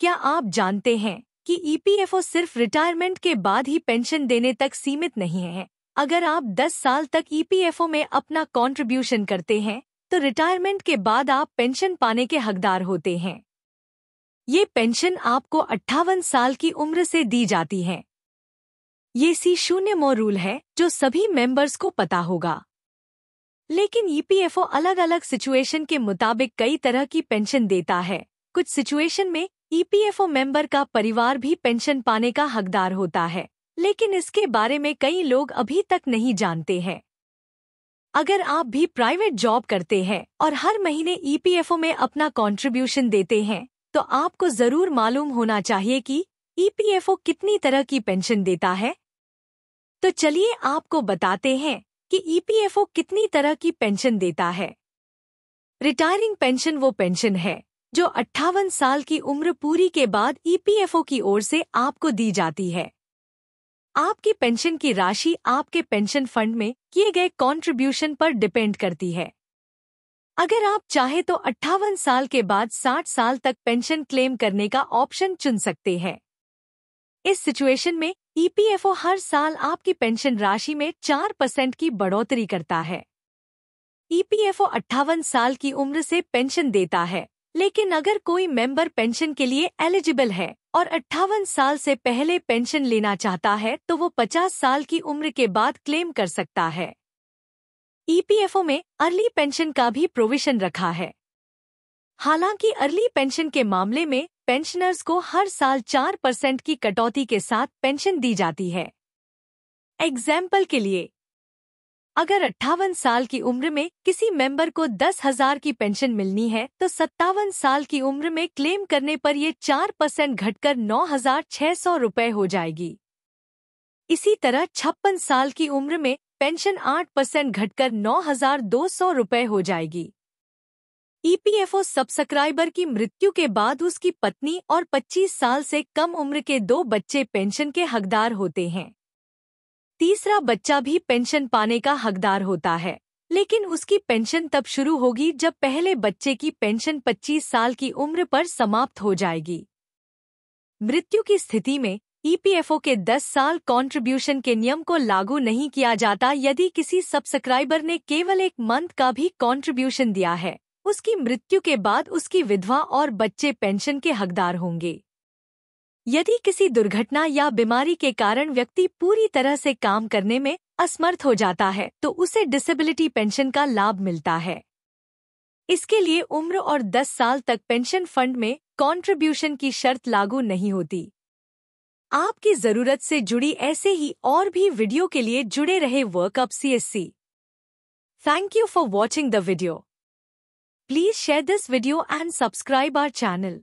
क्या आप जानते हैं कि ईपीएफओ सिर्फ रिटायरमेंट के बाद ही पेंशन देने तक सीमित नहीं है। अगर आप 10 साल तक ईपीएफओ में अपना कंट्रीब्यूशन करते हैं तो रिटायरमेंट के बाद आप पेंशन पाने के हकदार होते हैं। ये पेंशन आपको 58 साल की उम्र से दी जाती है। ये C0 रूल है जो सभी मेंबर्स को पता होगा। लेकिन ईपीएफओ अलग अलग सिचुएशन के मुताबिक कई तरह की पेंशन देता है। कुछ सिचुएशन में ईपीएफओ मेंबर का परिवार भी पेंशन पाने का हकदार होता है, लेकिन इसके बारे में कई लोग अभी तक नहीं जानते हैं। अगर आप भी प्राइवेट जॉब करते हैं और हर महीने ईपीएफओ में अपना कंट्रीब्यूशन देते हैं तो आपको जरूर मालूम होना चाहिए कि ईपीएफओ कितनी तरह की पेंशन देता है। तो चलिए आपको बताते हैं कि ईपीएफओ कितनी तरह की पेंशन देता है। रिटायरिंग पेंशन वो पेंशन है जो 58 साल की उम्र पूरी के बाद ईपीएफओ की ओर से आपको दी जाती है। आपकी पेंशन की राशि आपके पेंशन फंड में किए गए कंट्रीब्यूशन पर डिपेंड करती है। अगर आप चाहे तो 58 साल के बाद 60 साल तक पेंशन क्लेम करने का ऑप्शन चुन सकते हैं। इस सिचुएशन में ईपीएफओ हर साल आपकी पेंशन राशि में 4% की बढ़ोतरी करता है। ईपीएफओ 58 साल की उम्र से पेंशन देता है, लेकिन अगर कोई मेंबर पेंशन के लिए एलिजिबल है और 58 साल से पहले पेंशन लेना चाहता है तो वो 50 साल की उम्र के बाद क्लेम कर सकता है। ईपीएफओ में अर्ली पेंशन का भी प्रोविजन रखा है। हालांकि अर्ली पेंशन के मामले में पेंशनर्स को हर साल 4% की कटौती के साथ पेंशन दी जाती है। एग्जाम्पल के लिए, अगर 58 साल की उम्र में किसी मेंबर को 10,000 की पेंशन मिलनी है तो 57 साल की उम्र में क्लेम करने पर ये 4% घटकर 9,600 रुपये हो जाएगी। इसी तरह 56 साल की उम्र में पेंशन 8% घटकर 9,200 रुपये हो जाएगी। ईपीएफओ सब्सक्राइबर की मृत्यु के बाद उसकी पत्नी और 25 साल से कम उम्र के 2 बच्चे पेंशन के हकदार होते हैं। तीसरा बच्चा भी पेंशन पाने का हकदार होता है, लेकिन उसकी पेंशन तब शुरू होगी जब पहले बच्चे की पेंशन 25 साल की उम्र पर समाप्त हो जाएगी। मृत्यु की स्थिति में ईपीएफओ के 10 साल कंट्रीब्यूशन के नियम को लागू नहीं किया जाता। यदि किसी सब्सक्राइबर ने केवल 1 मंथ का भी कंट्रीब्यूशन दिया है, उसकी मृत्यु के बाद उसकी विधवा और बच्चे पेंशन के हकदार होंगे। यदि किसी दुर्घटना या बीमारी के कारण व्यक्ति पूरी तरह से काम करने में असमर्थ हो जाता है तो उसे डिसेबिलिटी पेंशन का लाभ मिलता है। इसके लिए उम्र और 10 साल तक पेंशन फंड में कंट्रीब्यूशन की शर्त लागू नहीं होती। आपकी जरूरत से जुड़ी ऐसे ही और भी वीडियो के लिए जुड़े रहे workup CSC। Thank you for watching the video. Please share this video and subscribe our channel.